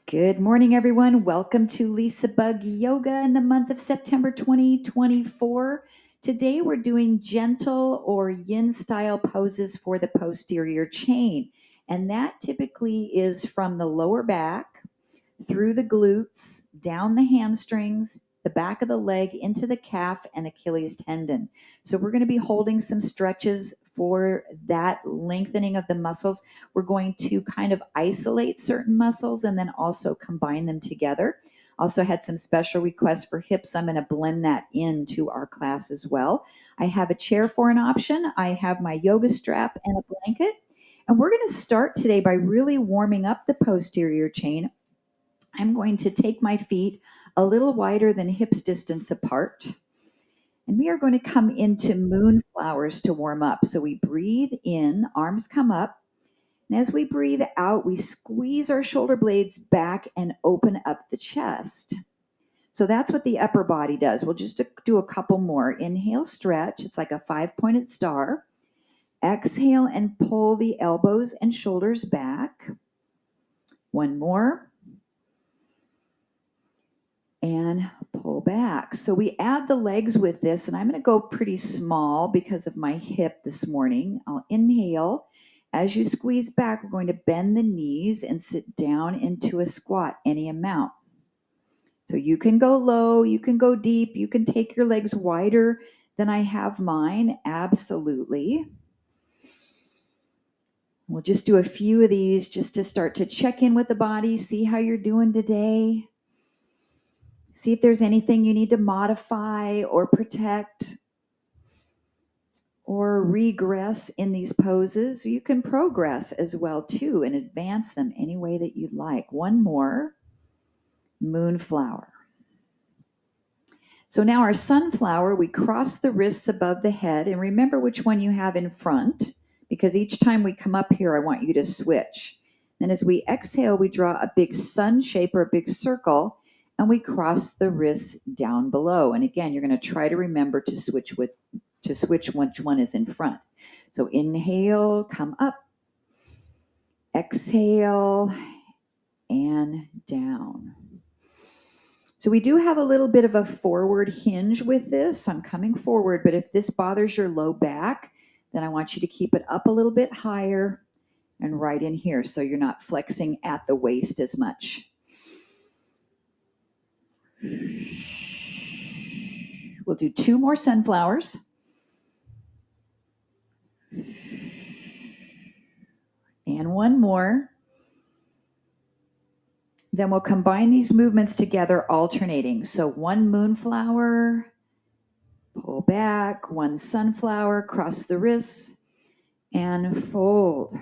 Good morning, everyone. Welcome to LisaBug Yoga in the month of September 2024. Today we're doing gentle or yin style poses for the posterior chain. And that typically is from the lower back, through the glutes, down the hamstrings, the back of the leg, into the calf and Achilles tendon. So we're going to be holding some stretches for that lengthening of the muscles. We're going to kind of isolate certain muscles and then also combine them together. Also had some special requests for hips. I'm going to blend that into our class as well. I have a chair for an option. I have my yoga strap and a blanket. And we're going to start today by really warming up the posterior chain. I'm going to take my feet a little wider than hips distance apart. And we are going to come into moonflowers to warm up. So we breathe in, arms come up. And as we breathe out, we squeeze our shoulder blades back and open up the chest. So that's what the upper body does. We'll just do a couple more. Inhale, stretch. It's like a 5-pointed star. Exhale and pull the elbows and shoulders back. One more. And pull back. So we add the legs with this, and I'm going to go pretty small because of my hip this morning. I'll inhale. As you squeeze back, we're going to bend the knees and sit down into a squat, any amount. So you can go low, you can go deep, you can take your legs wider than I have mine, absolutely. We'll just do a few of these just to start to check in with the body, see how you're doing today. See if there's anything you need to modify or protect or regress in these poses. You can progress as well too and advance them any way that you'd like. One more, moonflower. So now our sunflower, we cross the wrists above the head, and remember which one you have in front, because each time we come up here, I want you to switch. Then as we exhale, we draw a big sun shape or a big circle, and we cross the wrists down below. And again, you're going to try to remember to switch which one is in front. So inhale, come up, exhale, and down. So we do have a little bit of a forward hinge with this. I'm coming forward, but if this bothers your low back, then I want you to keep it up a little bit higher and right in here so you're not flexing at the waist as much. We'll do 2 more sunflowers. And one more. Then we'll combine these movements together, alternating. So 1 moonflower, pull back, 1 sunflower, cross the wrists, and fold.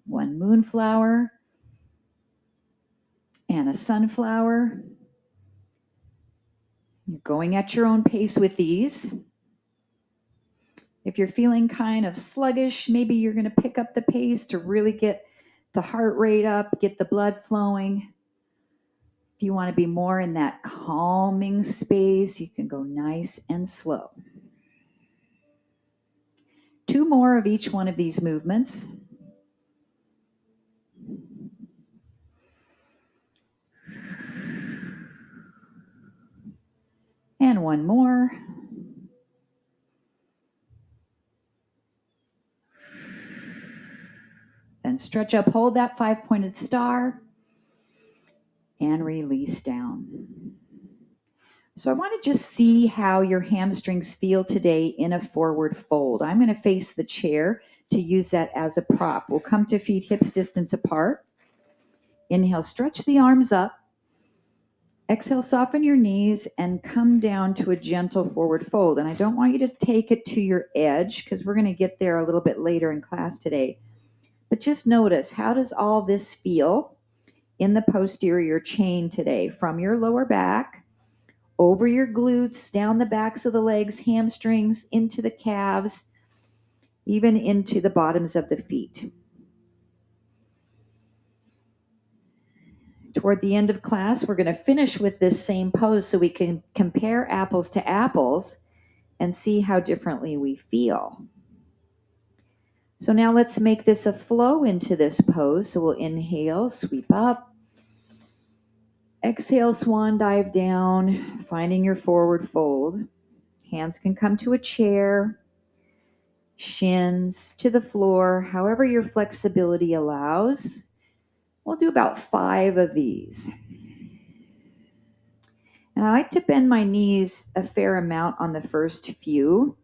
1 moonflower and a sunflower. You're going at your own pace with these. If you're feeling kind of sluggish, maybe you're going to pick up the pace to really get the heart rate up, get the blood flowing. If you want to be more in that calming space, you can go nice and slow. 2 more of each one of these movements. And 1 more. Then stretch up, hold that 5-pointed star, and release down. So I want to just see how your hamstrings feel today in a forward fold. I'm going to face the chair to use that as a prop. We'll come to feet hips distance apart. Inhale, stretch the arms up. Exhale, soften your knees and come down to a gentle forward fold. And I don't want you to take it to your edge because we're going to get there a little bit later in class today. But just notice, how does all this feel in the posterior chain today? From your lower back, over your glutes, down the backs of the legs, hamstrings, into the calves, even into the bottoms of the feet. Toward the end of class, we're going to finish with this same pose so we can compare apples to apples and see how differently we feel. So now let's make this a flow into this pose. So we'll inhale, sweep up, Exhale, swan dive down, finding your forward fold. Hands can come to a chair, shins to the floor, however your flexibility allows. We'll do about 5 of these. And I like to bend my knees a fair amount on the first few.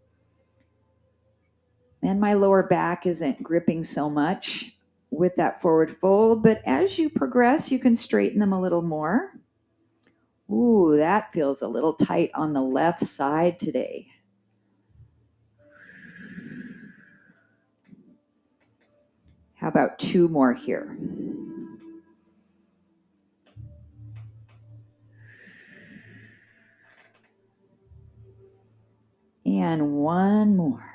Then my lower back isn't gripping so much with that forward fold, but as you progress, you can straighten them a little more. Ooh, that feels a little tight on the left side today. How about 2 more here? And 1 more.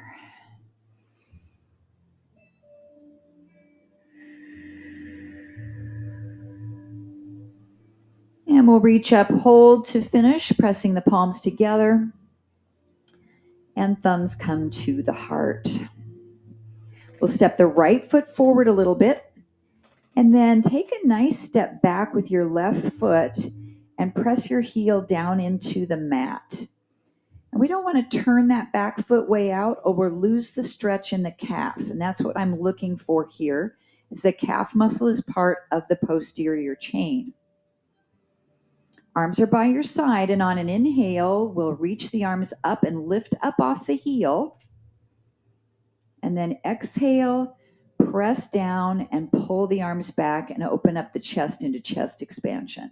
And we'll reach up, hold to finish, pressing the palms together. And thumbs come to the heart. We'll step the right foot forward a little bit. And then take a nice step back with your left foot and press your heel down into the mat. And we don't want to turn that back foot way out or we'll lose the stretch in the calf. And that's what I'm looking for here, is the calf muscle is part of the posterior chain. Arms are by your side, and on an inhale, we'll reach the arms up and lift up off the heel. And then exhale, press down and pull the arms back and open up the chest into chest expansion.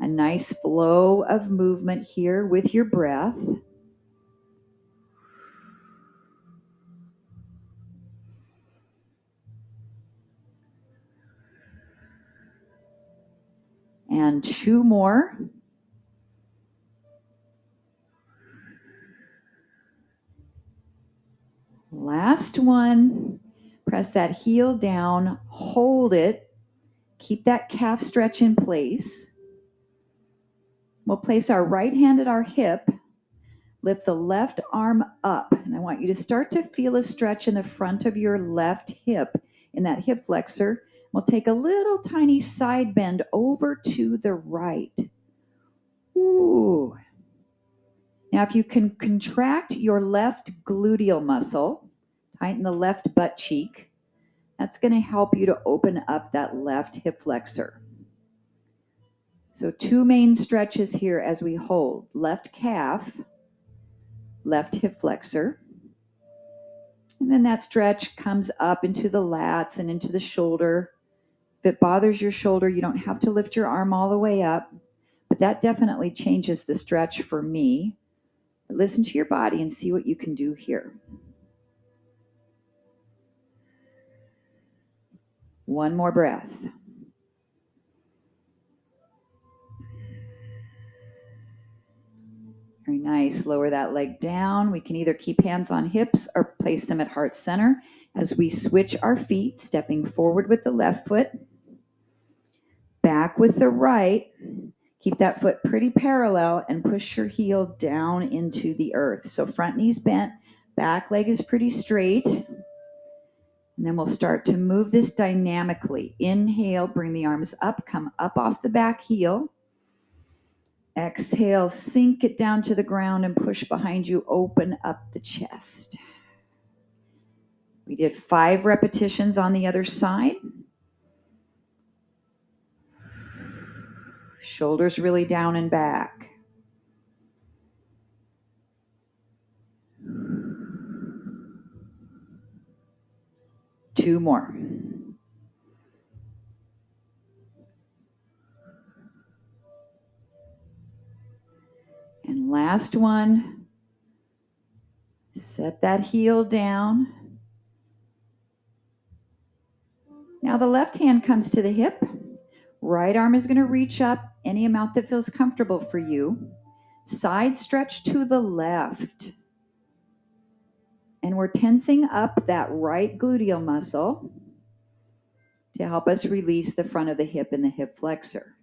A nice flow of movement here with your breath. And 2 more. Last one. Press that heel down, hold it, keep that calf stretch in place. We'll place our right hand at our hip, lift the left arm up, and I want you to start to feel a stretch in the front of your left hip, in that hip flexor. We'll take a little tiny side bend over to the right. Ooh. Now, if you can contract your left gluteal muscle, tighten the left butt cheek, that's going to help you to open up that left hip flexor. So 2 main stretches here as we hold. Left calf, left hip flexor. And then that stretch comes up into the lats and into the shoulder. If it bothers your shoulder, you don't have to lift your arm all the way up, but that definitely changes the stretch for me. Listen to your body and see what you can do here. 1 more breath. Very nice. Lower that leg down. We can either keep hands on hips or place them at heart center as we switch our feet, stepping forward with the left foot, back with the right. Keep that foot pretty parallel and push your heel down into the earth. So front knee's bent, back leg is pretty straight. And then we'll start to move this dynamically. Inhale, bring the arms up, come up off the back heel. Exhale, sink it down to the ground and push behind you, open up the chest. We did 5 repetitions on the other side. Shoulders really down and back. Two more. And last one. Set that heel down. Now the left hand comes to the hip. Right arm is going to reach up any amount that feels comfortable for you. Side stretch to the left. And we're tensing up that right gluteal muscle to help us release the front of the hip and the hip flexor.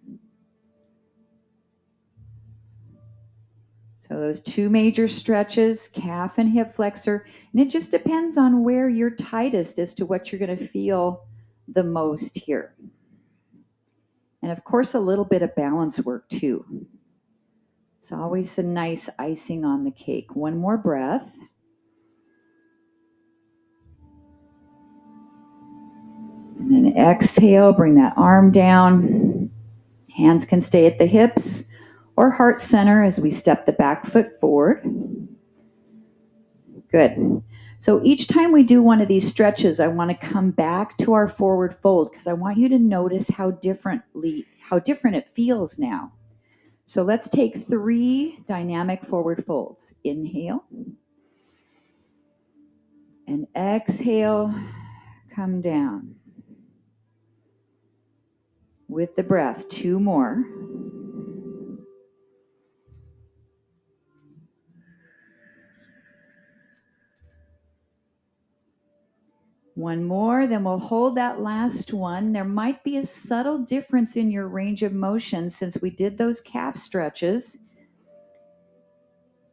So those 2 major stretches, calf and hip flexor, and it just depends on where you're tightest as to what you're going to feel the most here. And of course, a little bit of balance work too. It's always a nice icing on the cake. One more breath. And then exhale, bring that arm down. Hands can stay at the hips or heart center as we step the back foot forward. Good. So each time we do one of these stretches, I want to come back to our forward fold because I want you to notice how different it feels now. So let's take 3 dynamic forward folds. Inhale and exhale, come down. With the breath, 2 more. One more, then we'll hold that last one. There might be a subtle difference in your range of motion since we did those calf stretches,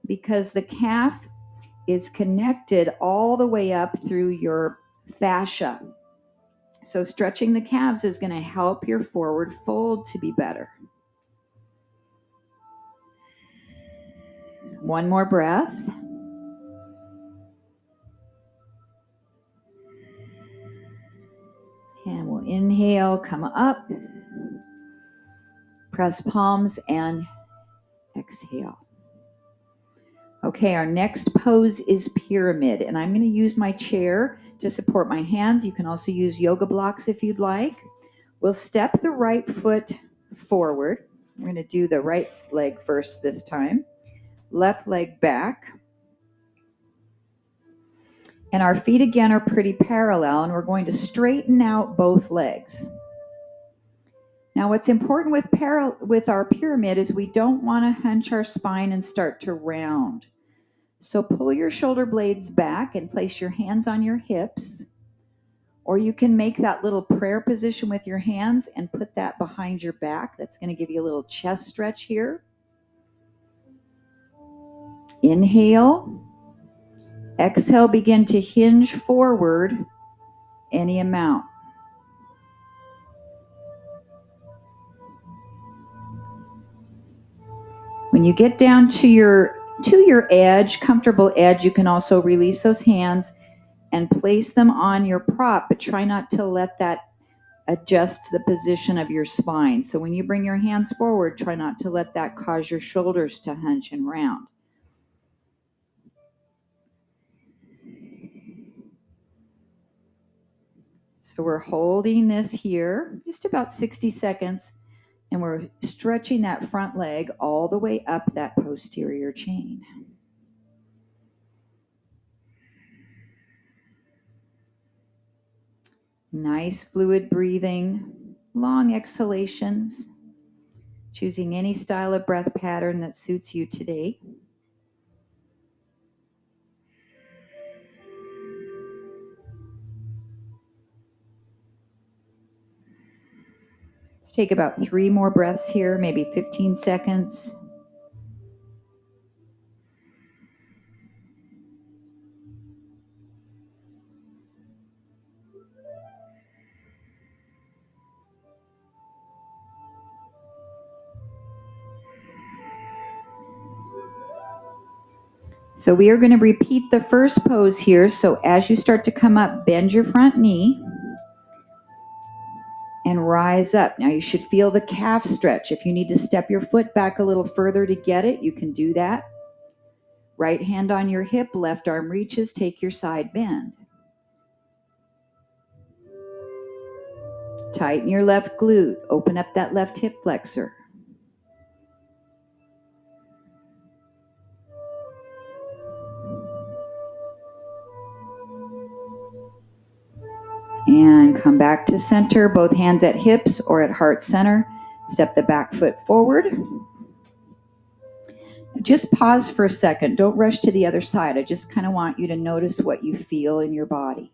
because the calf is connected all the way up through your fascia. So stretching the calves is going to help your forward fold to be better. One more breath. And we'll inhale, come up, press palms, and exhale. Okay, our next pose is pyramid, and I'm going to use my chair to support my hands. You can also use yoga blocks if you'd like. We'll step the right foot forward. We're going to do the right leg first this time. Left leg back. And our feet again are pretty parallel, and we're going to straighten out both legs. Now, what's important with our pyramid is we don't want to hunch our spine and start to round. So pull your shoulder blades back and place your hands on your hips, or you can make that little prayer position with your hands and put that behind your back. That's going to give you a little chest stretch here. Inhale. Exhale, begin to hinge forward any amount. When you get down to your edge, comfortable edge, you can also release those hands and place them on your prop, but try not to let that adjust the position of your spine. So when you bring your hands forward, try not to let that cause your shoulders to hunch and round. So we're holding this here just about 60 seconds, and we're stretching that front leg all the way up that posterior chain. Nice fluid breathing, long exhalations, choosing any style of breath pattern that suits you today. Let's take about 3 more breaths here, maybe 15 seconds. So we are going to repeat the first pose here. So as you start to come up, bend your front knee and rise up. Now you should feel the calf stretch. If you need to step your foot back a little further to get it, you can do that. Right hand on your hip, left arm reaches, take your side bend. Tighten your left glute, open up that left hip flexor. And come back to center, both hands at hips or at heart center. Step the back foot forward. Just pause for a second. Don't rush to the other side. I just kind of want you to notice what you feel in your body.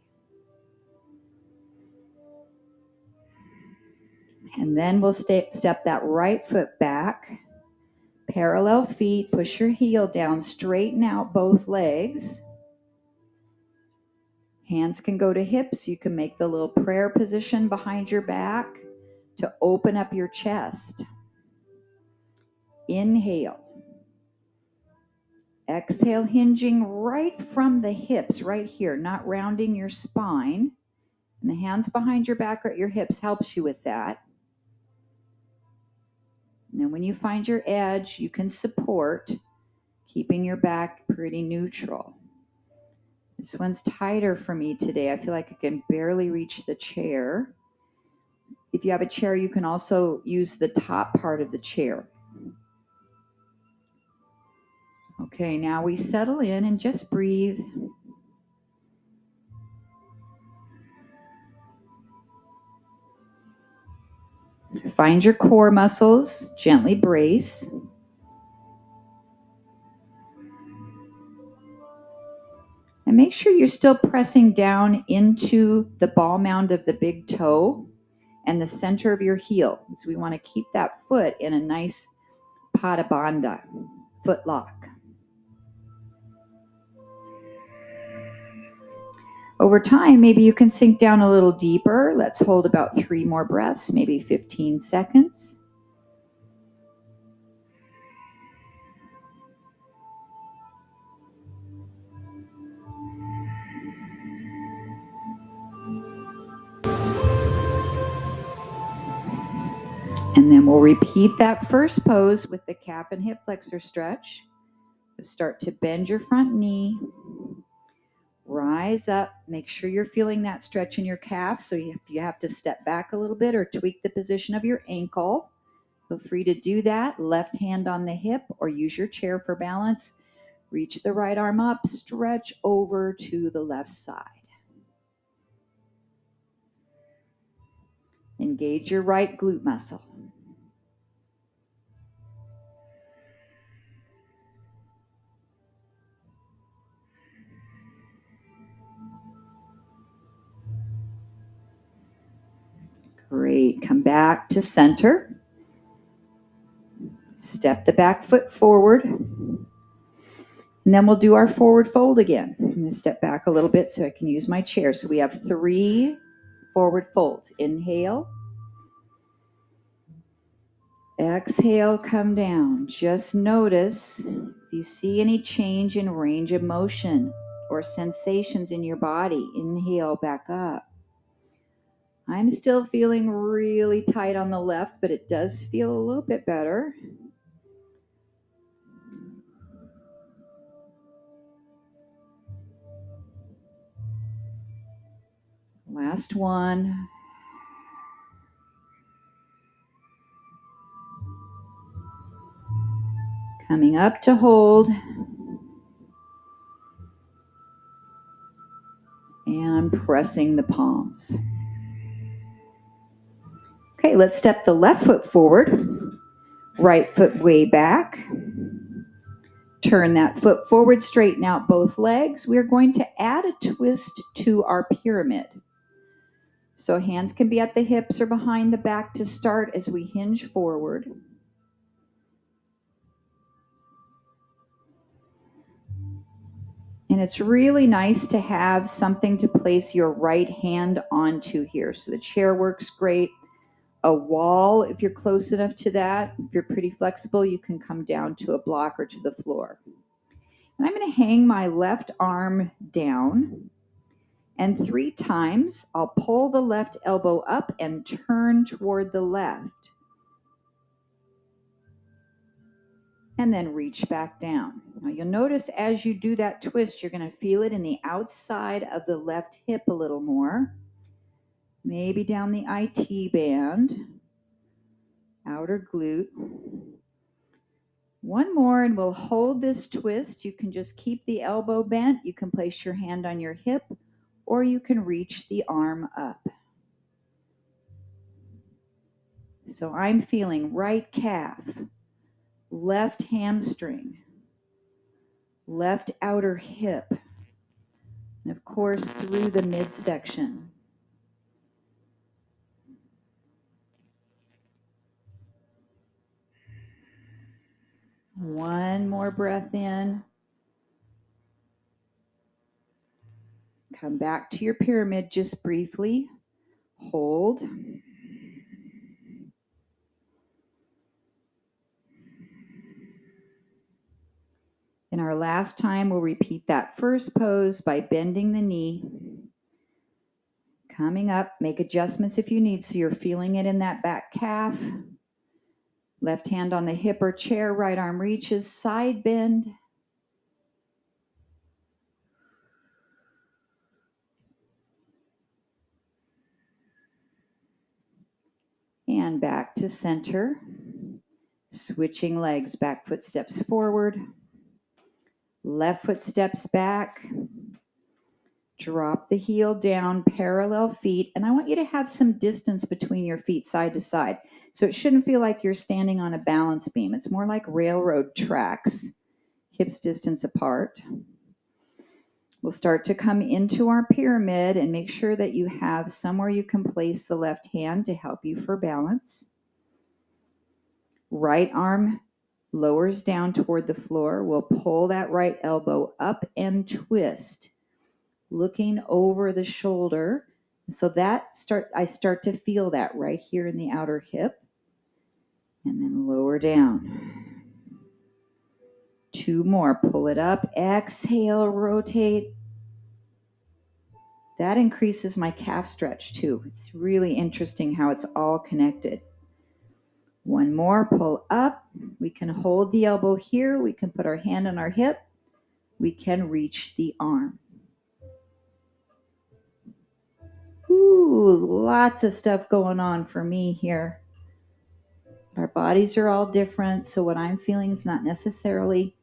And then we'll step that right foot back. Parallel feet. Push your heel down. Straighten out both legs. Hands can go to hips. You can make the little prayer position behind your back. to open up your chest. Inhale. Exhale, hinging right from the hips, right here, not rounding your spine. And the hands behind your back or at your hips helps you with that. And then when you find your edge, you can support, keeping your back pretty neutral. This one's tighter for me today. I feel like I can barely reach the chair. If you have a chair, you can also use the top part of the chair. Okay, now we settle in and just breathe. Find your core muscles, gently brace. And make sure you're still pressing down into the ball mound of the big toe and the center of your heel. So we want to keep that foot in a nice pada bandha, foot lock. Over time, maybe you can sink down a little deeper. Let's hold about 3 more breaths, maybe 15 seconds. And then we'll repeat that first pose with the calf and hip flexor stretch. Start to bend your front knee. Rise up. Make sure you're feeling that stretch in your calf. So if you have to step back a little bit or tweak the position of your ankle, feel free to do that. Left hand on the hip or use your chair for balance. Reach the right arm up, stretch over to the left side. Engage your right glute muscle. Great. Come back to center. Step the back foot forward. And then we'll do our forward fold again. I'm going to step back a little bit so I can use my chair. So we have 3 forward folds. Inhale. Exhale, come down. Just notice if you see any change in range of motion or sensations in your body. Inhale, back up. I'm still feeling really tight on the left, but it does feel a little bit better. Last one. Coming up to hold. And pressing the palms. Okay, let's step the left foot forward. Right foot way back. Turn that foot forward, straighten out both legs. We're going to add a twist to our pyramid. So hands can be at the hips or behind the back to start as we hinge forward. And it's really nice to have something to place your right hand onto here. So the chair works great. A wall, if you're close enough to that. If you're pretty flexible, you can come down to a block or to the floor. And I'm going to hang my left arm down. And 3 times, I'll pull the left elbow up and turn toward the left. And then reach back down. Now you'll notice as you do that twist, you're going to feel it in the outside of the left hip a little more. Maybe down the IT band, outer glute. One more and we'll hold this twist. You can just keep the elbow bent. You can place your hand on your hip or you can reach the arm up. So I'm feeling right calf, left hamstring, left outer hip, and of course through the midsection. One more breath in. Come back to your pyramid just briefly. Hold. last time, we'll repeat that first pose by bending the knee, coming up, make adjustments if you need so you're feeling it in that back calf. Left hand on the hip or chair, right arm reaches, side bend. And back to center. Switching legs, back foot steps forward, left foot steps back. Drop the heel down, parallel feet, and I want you to have some distance between your feet side to side. So it shouldn't feel like you're standing on a balance beam. It's more like railroad tracks, hips distance apart. We'll start to come into our pyramid and make sure that you have somewhere you can place the left hand to help you for balance. Right arm lowers down toward the floor. We'll pull that right elbow up and twist, looking over the shoulder. So I start to feel that right here in the outer hip. And then lower down. 2 more. Pull it up. Exhale, rotate. That increases my calf stretch too. It's really interesting how it's all connected. 1 more. Pull up. We can hold the elbow here. We can put our hand on our hip. We can reach the arm. Ooh, lots of stuff going on for me here. Our bodies are all different, so what I'm feeling is not necessarily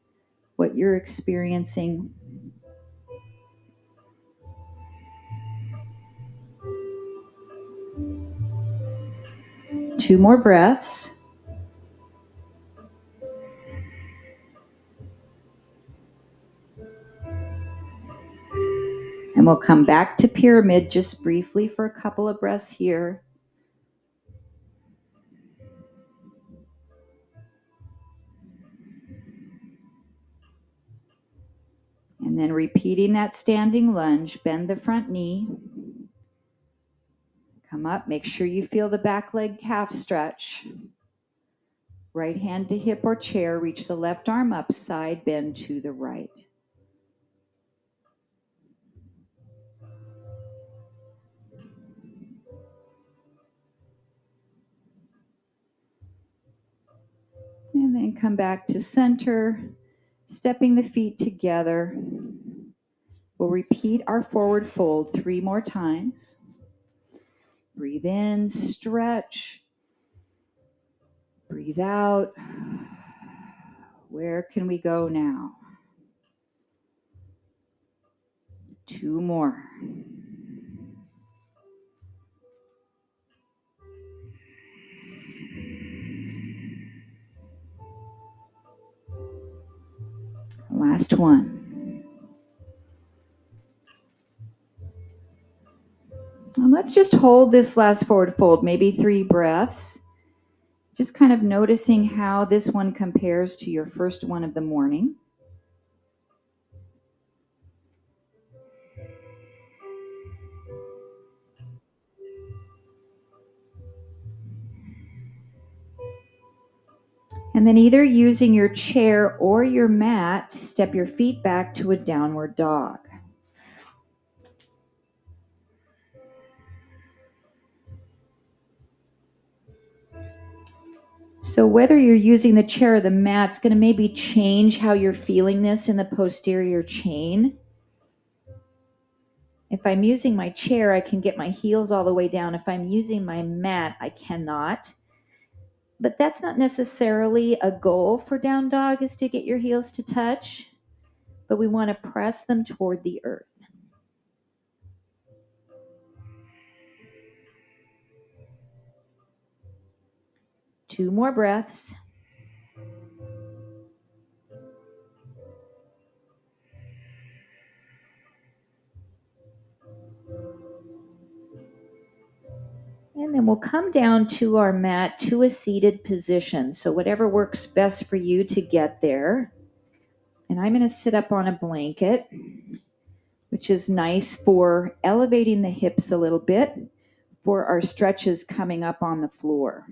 what you're experiencing. Two more breaths. And we'll come back to pyramid just briefly for a couple of breaths here. And then repeating that standing lunge, bend the front knee. Come up, make sure you feel the back leg calf stretch. Right hand to hip or chair, reach the left arm up, side bend to the right. And then come back to center, stepping the feet together. We'll repeat our forward fold 3 more times. Breathe in, stretch. Breathe out. Where can we go now? 2 more. Last one. And let's just hold this last forward fold, maybe 3 breaths. Just kind of noticing how this one compares to your first one of the morning. And then either using your chair or your mat, step your feet back to a downward dog. So whether you're using the chair or the mat, it's going to maybe change how you're feeling this in the posterior chain. If I'm using my chair, I can get my heels all the way down. If I'm using my mat, I cannot. But that's not necessarily a goal for down dog, is to get your heels to touch, but we want to press them toward the earth. Two more breaths. And then we'll come down to our mat to a seated position. So whatever works best for you to get there. And I'm going to sit up on a blanket, which is nice for elevating the hips a little bit for our stretches coming up on the floor.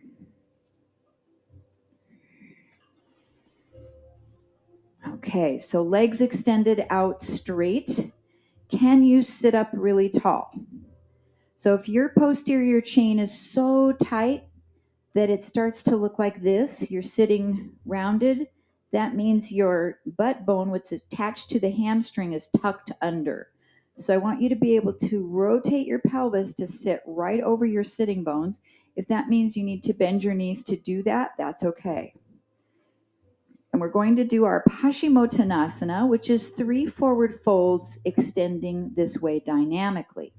Okay, so legs extended out straight. Can you sit up really tall? So if your posterior chain is so tight that it starts to look like this, you're sitting rounded, that means your butt bone, what's attached to the hamstring, is tucked under. So I want you to be able to rotate your pelvis to sit right over your sitting bones. If that means you need to bend your knees to do that, that's okay. And we're going to do our Paschimottanasana, which is 3 forward folds extending this way dynamically.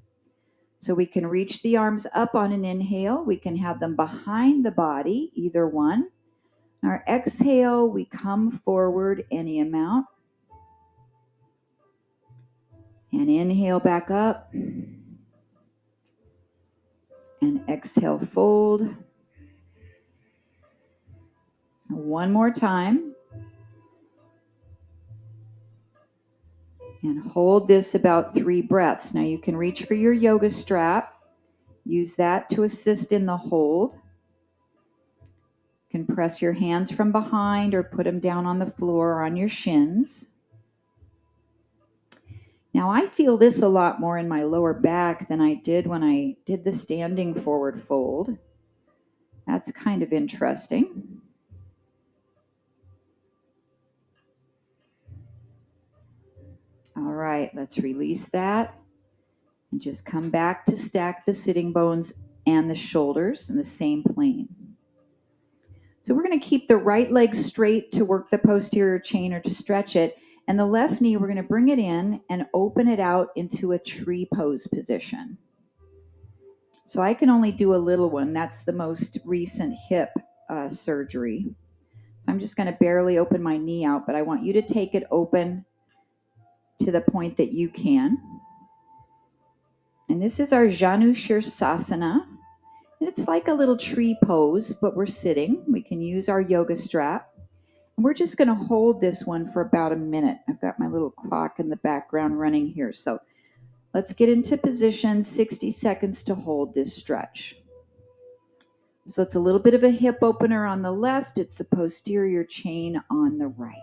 So we can reach the arms up on an inhale. We can have them behind the body, either one. Our exhale, we come forward any amount. And inhale back up. And exhale, fold. One more time. And hold this about 3 breaths. Now you can reach for your yoga strap. Use that to assist in the hold. You can press your hands from behind or put them down on the floor or on your shins. Now I feel this a lot more in my lower back than I did when I did the standing forward fold. That's kind of interesting. All right, let's release that and just come back to stack the sitting bones and the shoulders in the same plane. So we're going to keep the right leg straight to work the posterior chain or to stretch it, and the left knee, we're going to bring it in and open it out into a tree pose position. So I can only do a little one. That's the most recent hip surgery. I'm just going to barely open my knee out, but I want you to take it open to the point that you can. And this is our Janu Shirsasana. It's like a little tree pose, but we're sitting. We can use our yoga strap. And we're just going to hold this one for about a minute. I've got my little clock in the background running here. So let's get into position, 60 seconds to hold this stretch. So it's a little bit of a hip opener on the left. It's the posterior chain on the right.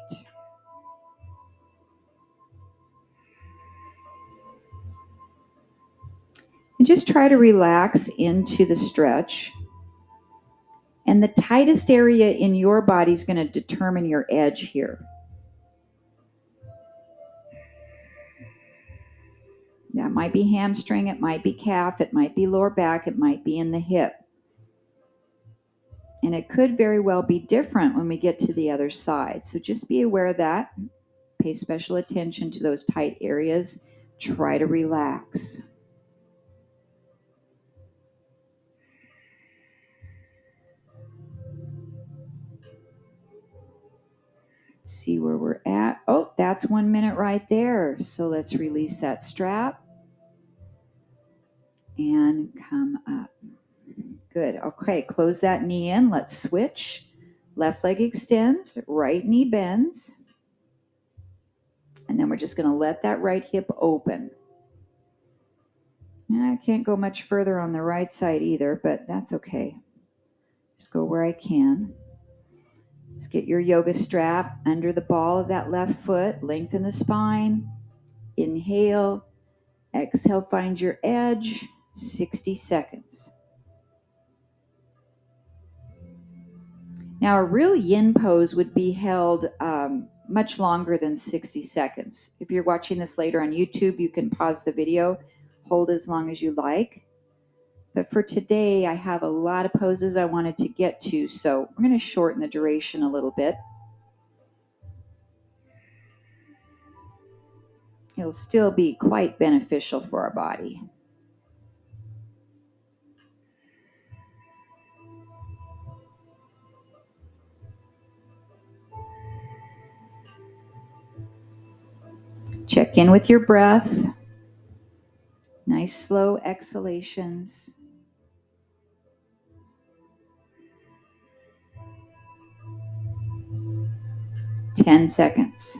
And just try to relax into the stretch. And the tightest area in your body is going to determine your edge here. That might be hamstring, it might be calf, it might be lower back, it might be in the hip. And it could very well be different when we get to the other side. So just be aware of that. Pay special attention to those tight areas. Try to relax. See where we're at. Oh, that's 1 minute right there. So let's release that strap and come up. Good. Okay, close that knee in. Let's switch. Left leg extends, right knee bends. And then we're just going to let that right hip open. And I can't go much further on the right side either, but that's okay. Just go where I can. Let's get your yoga strap under the ball of that left foot. Lengthen the spine. Inhale. Exhale, find your edge. 60 seconds. Now, a real yin pose would be held much longer than 60 seconds. If you're watching this later on YouTube, you can pause the video, hold as long as you like. But for today, I have a lot of poses I wanted to get to, so we're going to shorten the duration a little bit. It'll still be quite beneficial for our body. Check in with your breath. Nice slow exhalations. Ten seconds.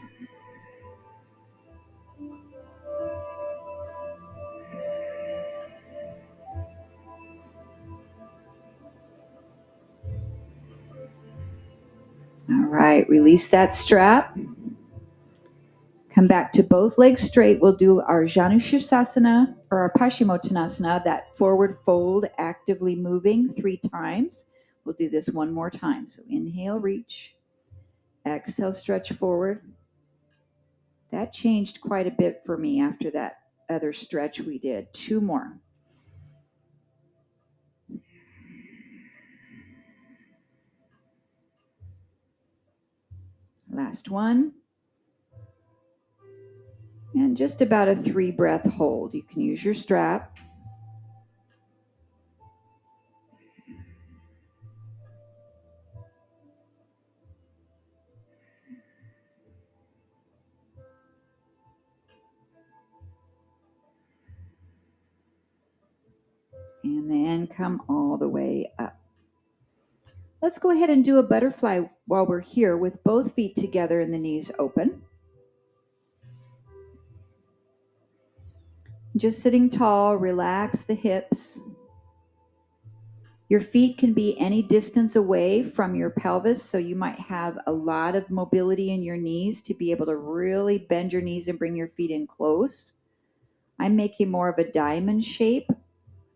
All right, release that strap. Come back to both legs straight. We'll do our Janushirasana or our Paschimottanasana, that forward fold, actively moving 3 times. We'll do this one more time. So inhale, reach. Exhale, stretch forward. That changed quite a bit for me after that other stretch we did. 2 more. Last one. And just about a 3 breath hold. You can use your strap. And then come all the way up. Let's go ahead and do a butterfly while we're here with both feet together and the knees open. Just sitting tall, relax the hips. Your feet can be any distance away from your pelvis, so you might have a lot of mobility in your knees to be able to really bend your knees and bring your feet in close. I'm making more of a diamond shape,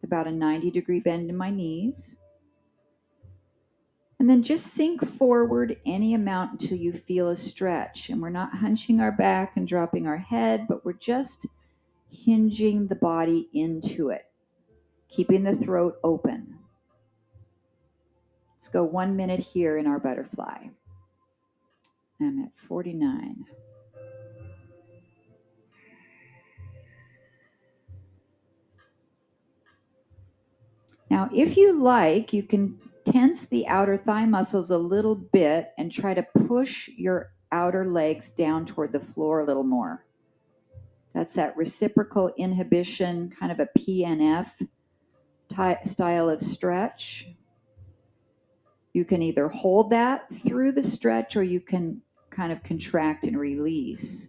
about a 90-degree bend in my knees. And then just sink forward any amount until you feel a stretch. And we're not hunching our back and dropping our head, but we're just hinging the body into it, keeping the throat open. Let's go 1 minute here in our butterfly. I'm at 49. Now, if you like, you can tense the outer thigh muscles a little bit and try to push your outer legs down toward the floor a little more. That's that reciprocal inhibition, kind of a PNF style of stretch. You can either hold that through the stretch or you can kind of contract and release.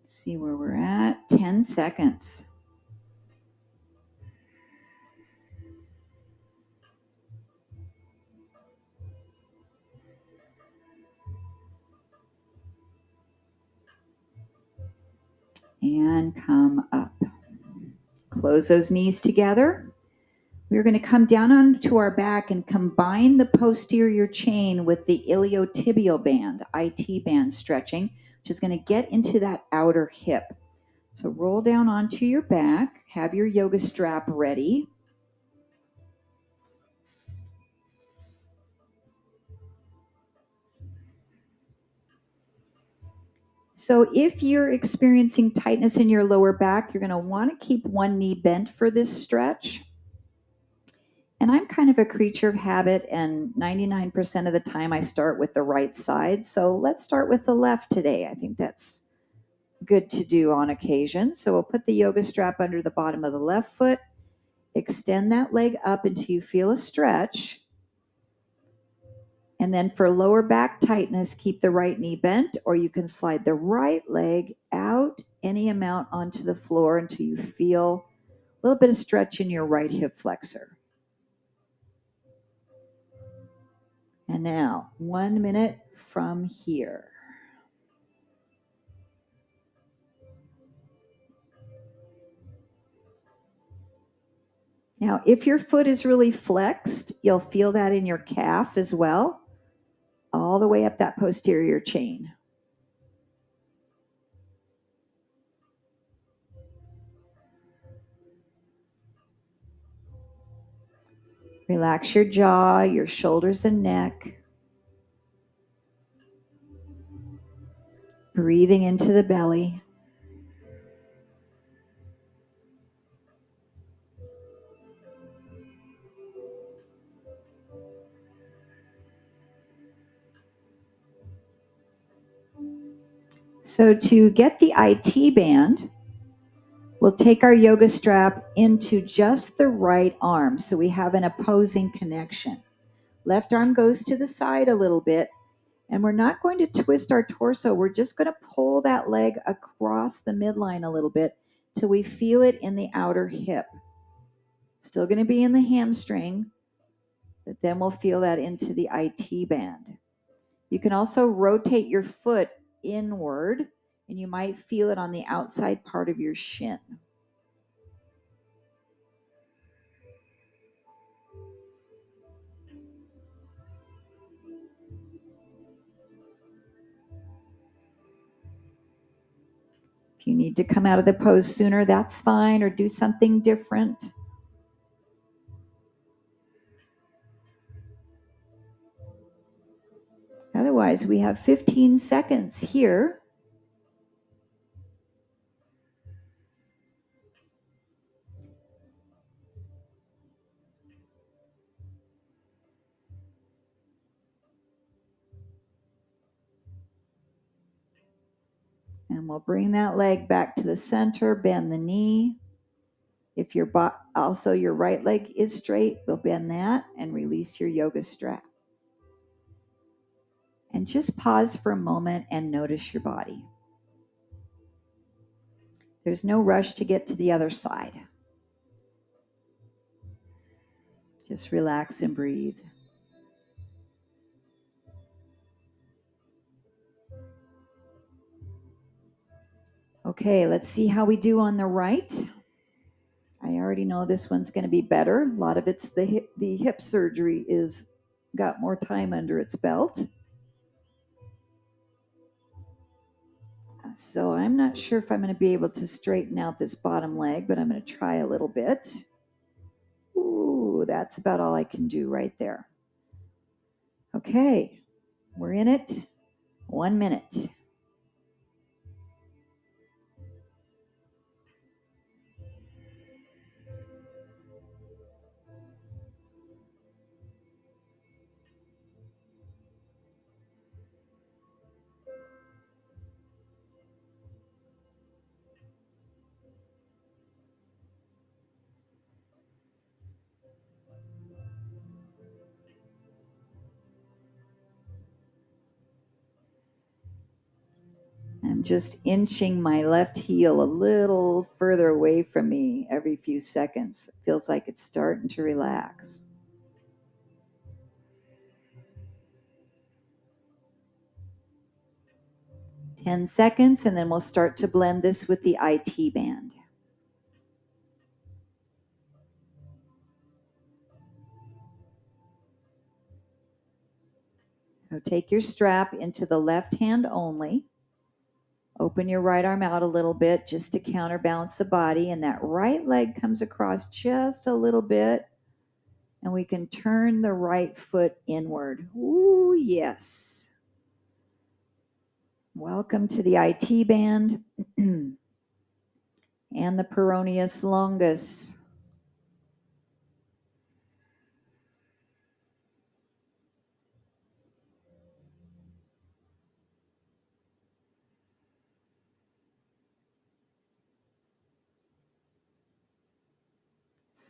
See where we're at. 10 seconds. And come up. Close those knees together. We're going to come down onto our back and combine the posterior chain with the iliotibial band, IT band stretching, which is going to get into that outer hip. So roll down onto your back, have your yoga strap ready. So if you're experiencing tightness in your lower back, you're going to want to keep one knee bent for this stretch. And I'm kind of a creature of habit, and 99% of the time I start with the right side. So let's start with the left today. I think that's good to do on occasion. So we'll put the yoga strap under the bottom of the left foot, extend that leg up until you feel a stretch. And then for lower back tightness, keep the right knee bent, or you can slide the right leg out any amount onto the floor until you feel a little bit of stretch in your right hip flexor. And now, 1 minute from here. Now, if your foot is really flexed, you'll feel that in your calf as well, all the way up that posterior chain. Relax your jaw, your shoulders and neck. Breathing into the belly. So to get the IT band, we'll take our yoga strap into just the right arm so we have an opposing connection. Left arm goes to the side a little bit, and we're not going to twist our torso. We're just going to pull that leg across the midline a little bit till we feel it in the outer hip. Still going to be in the hamstring, but then we'll feel that into the IT band. You can also rotate your foot inward, and you might feel it on the outside part of your shin. If you need to come out of the pose sooner, that's fine, or do something different. Otherwise, we have 15 seconds here. And we'll bring that leg back to the center, bend the knee. If your also your right leg is straight, we'll bend that and release your yoga strap. And just pause for a moment and notice your body. There's no rush to get to the other side. Just relax and breathe. Okay, let's see how we do on the right. I already know this one's going to be better. A lot of it's the hip surgery is got more time under its belt. So I'm not sure if I'm going to be able to straighten out this bottom leg, but I'm going to try a little bit. Ooh, that's about all I can do right there. Okay, we're in it. 1 minute. I'm just inching my left heel a little further away from me every few seconds. It feels like it's starting to relax. Ten seconds, and then we'll start to blend this with the IT band. So take your strap into the left hand only. Open your right arm out a little bit just to counterbalance the body, and that right leg comes across just a little bit, and we can turn the right foot inward. Ooh, yes. Welcome to the IT band and the peroneus longus.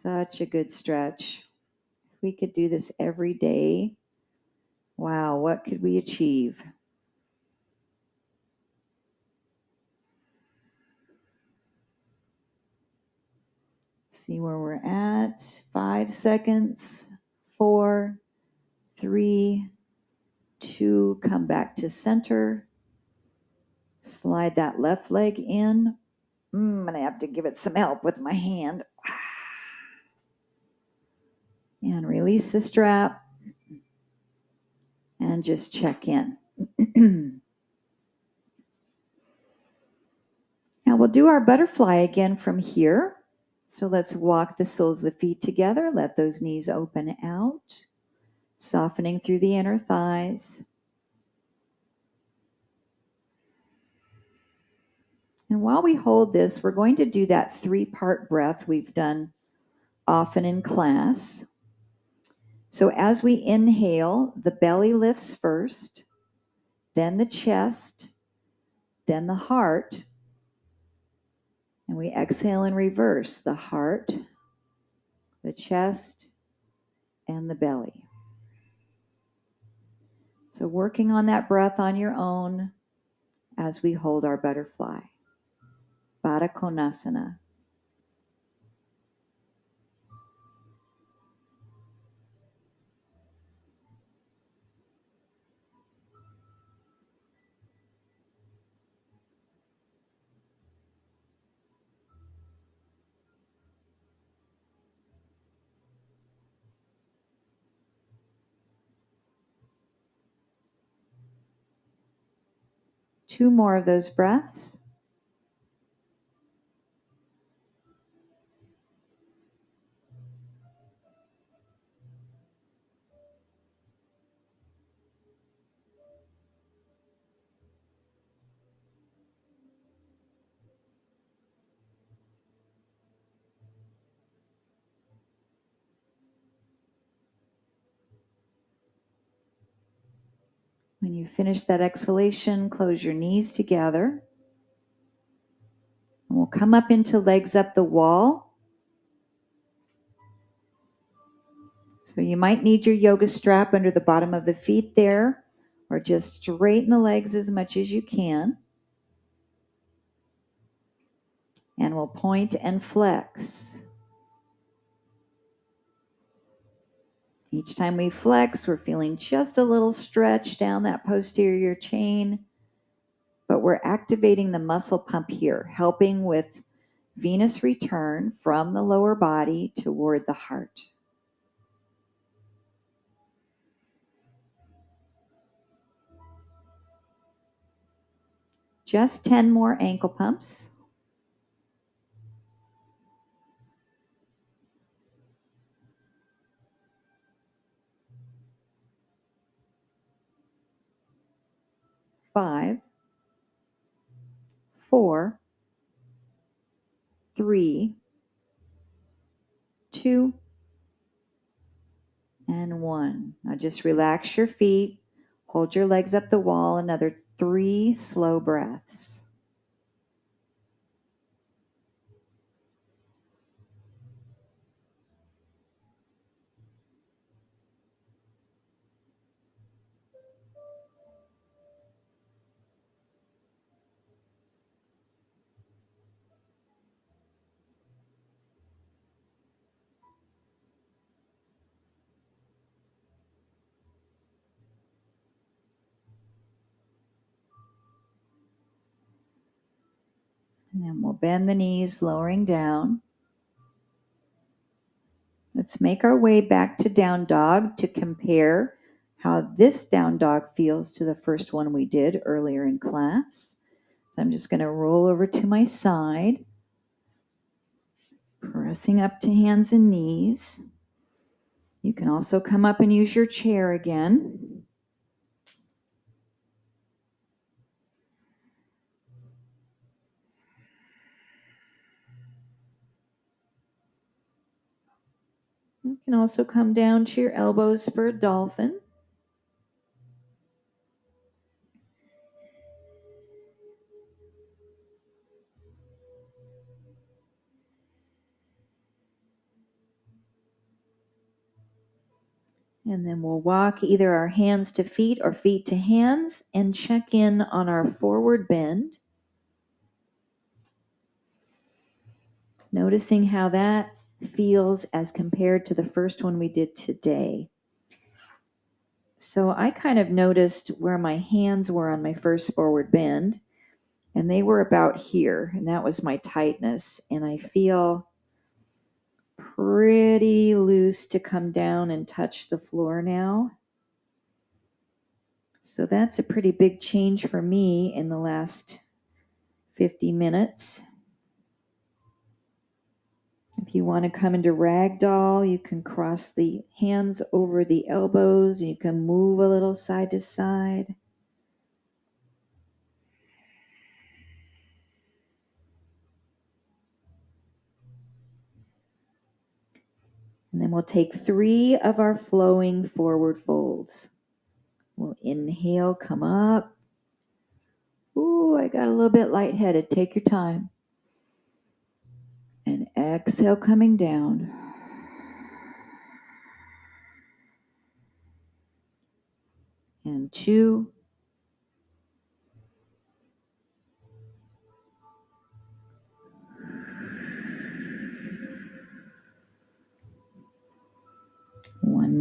Such a good stretch. If we could do this every day, wow, what could we achieve? See where we're at. 5 seconds. 4, 3, 2. Come back to center. Slide that left leg in. I'm going to have to give it some help with my hand. And release the strap. And just check in. Now we'll do our butterfly again from here. So let's walk the soles of the feet together. Let those knees open out, softening through the inner thighs. And while we hold this, we're going to do that 3-part breath we've done often in class. So as we inhale, the belly lifts first, then the chest, then the heart. And we exhale in reverse, the heart, the chest, and the belly. So working on that breath on your own as we hold our butterfly. Baddha Konasana. Two more of those breaths. When you finish that exhalation, close your knees together. And we'll come up into legs up the wall. So you might need your yoga strap under the bottom of the feet there, or just straighten the legs as much as you can. And we'll point and flex. Each time we flex, we're feeling just a little stretch down that posterior chain, but we're activating the muscle pump here, helping with venous return from the lower body toward the heart. Just 10 more ankle pumps. 5, 4, 3, 2, and 1. Now just relax your feet. Hold your legs up the wall. Another 3 slow breaths. And then we'll bend the knees, lowering down. Let's make our way back to down dog to compare how this down dog feels to the first one we did earlier in class. So I'm just going to roll over to my side, pressing up to hands and knees. You can also come up and use your chair again. You can also come down to your elbows for a dolphin. And then we'll walk either our hands to feet or feet to hands and check in on our forward bend. Noticing how that feels as compared to the first one we did today. So I kind of noticed where my hands were on my first forward bend, and they were about here, and that was my tightness. And I feel pretty loose to come down and touch the floor now. So that's a pretty big change for me in the last 50 minutes. If you want to come into ragdoll, you can cross the hands over the elbows. You can move a little side to side. And then we'll take 3 of our flowing forward folds. We'll inhale, come up. Ooh, I got a little bit lightheaded. Take your time. And exhale, coming down. And 2.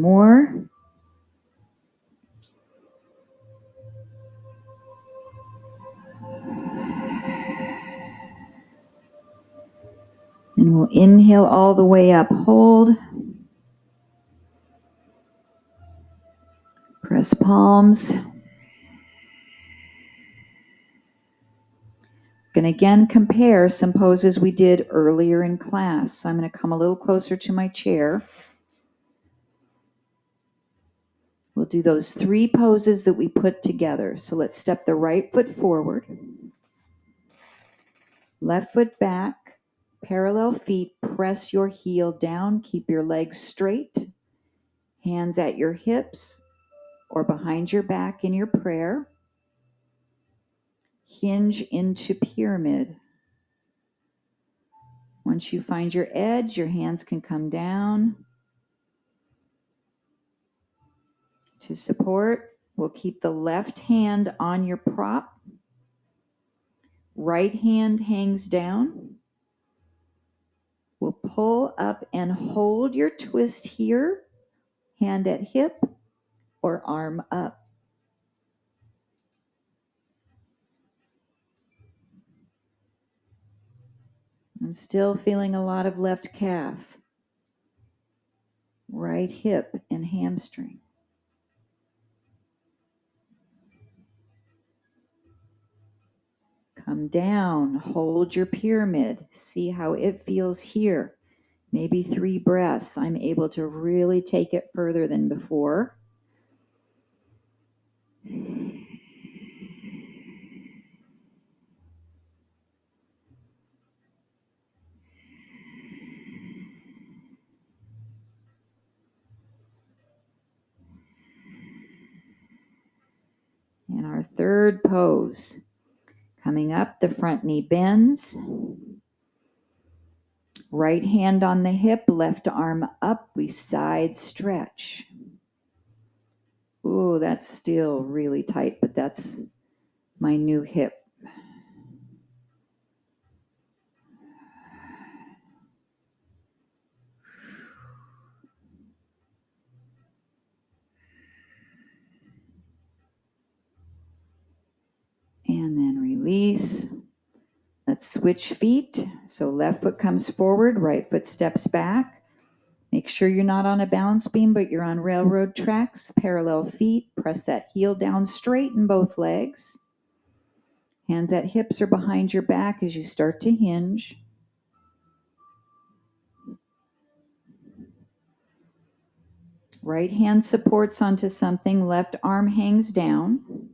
more. And we'll inhale all the way up, hold. Press palms. Going to again compare some poses we did earlier in class. So I'm going to come a little closer to my chair. We'll do those 3 poses that we put together. So let's step the right foot forward, left foot back, parallel feet, press your heel down, keep your legs straight, hands at your hips or behind your back in your prayer. Hinge into pyramid. Once you find your edge, your hands can come down to support. We'll keep the left hand on your prop. Right hand hangs down. We'll pull up and hold your twist here, hand at hip or arm up. I'm still feeling a lot of left calf, right hip and hamstring. Come down, hold your pyramid. See how it feels here. Maybe 3 breaths. I'm able to really take it further than before. And our third pose. Coming up, the front knee bends. Right hand on the hip, left arm up. We side stretch. Ooh, that's still really tight, but that's my new hip. And then release. Let's switch feet. So left foot comes forward, right foot steps back. Make sure you're not on a balance beam, but you're on railroad tracks. Parallel feet. Press that heel down, straighten both legs. Hands at hips or behind your back as you start to hinge. Right hand supports onto something, left arm hangs down.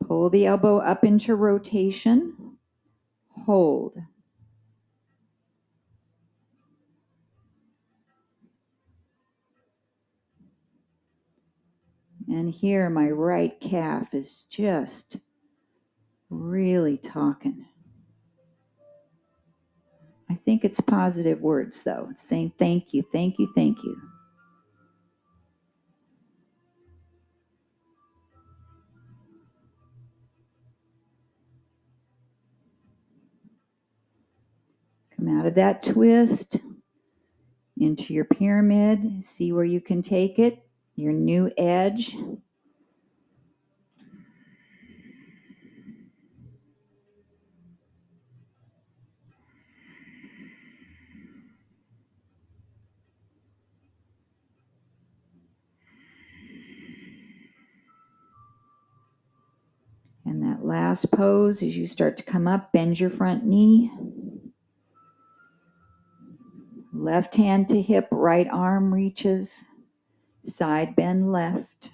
Pull the elbow up into rotation. Hold. And here my right calf is just really talking. I think it's positive words though. It's saying thank you, thank you, thank you. Come out of that twist into your pyramid. See where you can take it. Your new edge. And that last pose, as you start to come up, bend your front knee. Left hand to hip, right arm reaches. Side bend left.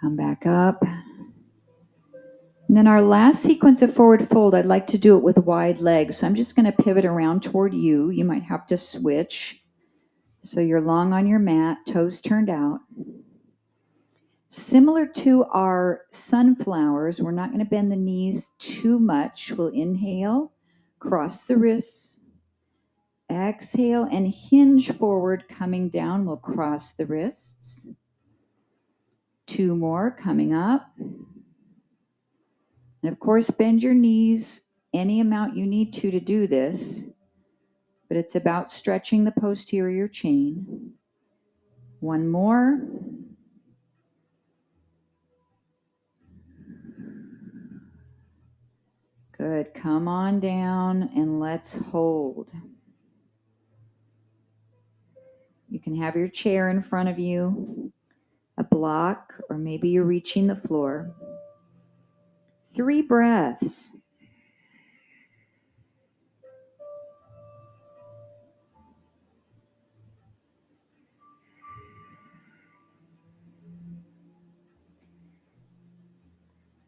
Come back up. And then our last sequence of forward fold, I'd like to do it with wide legs. So I'm just going to pivot around toward you. You might have to switch. So you're long on your mat, toes turned out. Similar to our sunflowers, we're not going to bend the knees too much. We'll inhale, cross the wrists. Exhale and hinge forward, coming down. We'll cross the wrists. 2 more coming up. And of course, bend your knees any amount you need to do this, but it's about stretching the posterior chain. 1 more. Good. Come on down and let's hold. You can have your chair in front of you, a block, or maybe you're reaching the floor. 3 breaths.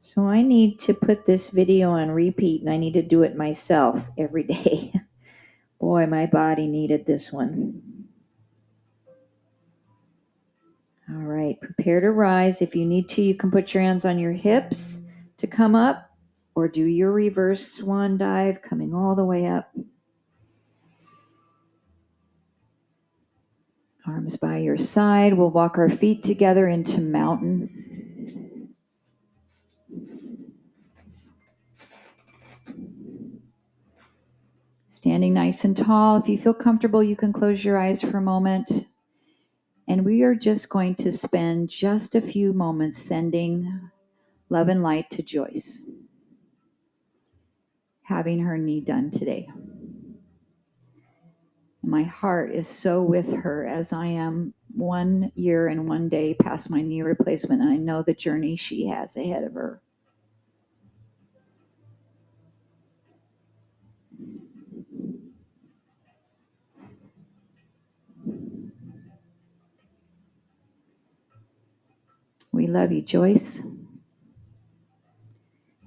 So I need to put this video on repeat, and I need to do it myself every day. Boy, my body needed this one. All right, prepare to rise. If you need to, you can put your hands on your hips to come up, or do your reverse swan dive, coming all the way up. Arms by your side. We'll walk our feet together into mountain. Standing nice and tall. If you feel comfortable, you can close your eyes for a moment. And we are just going to spend just a few moments sending love and light to Joyce, having her knee done today. My heart is so with her as I am 1 year and 1 day past my knee replacement, and I know the journey she has ahead of her. We love you, Joyce.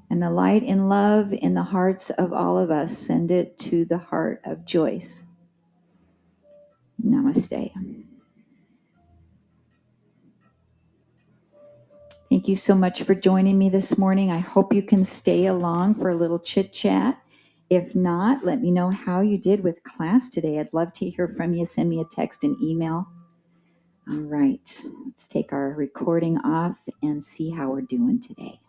And the light and love in the hearts of all of us, send it to the heart of Joyce. Namaste. Thank you so much for joining me this morning. I hope you can stay along for a little chit chat. If not, let me know how you did with class today. I'd love to hear from you. Send me a text and email. All right, let's take our recording off and see how we're doing today.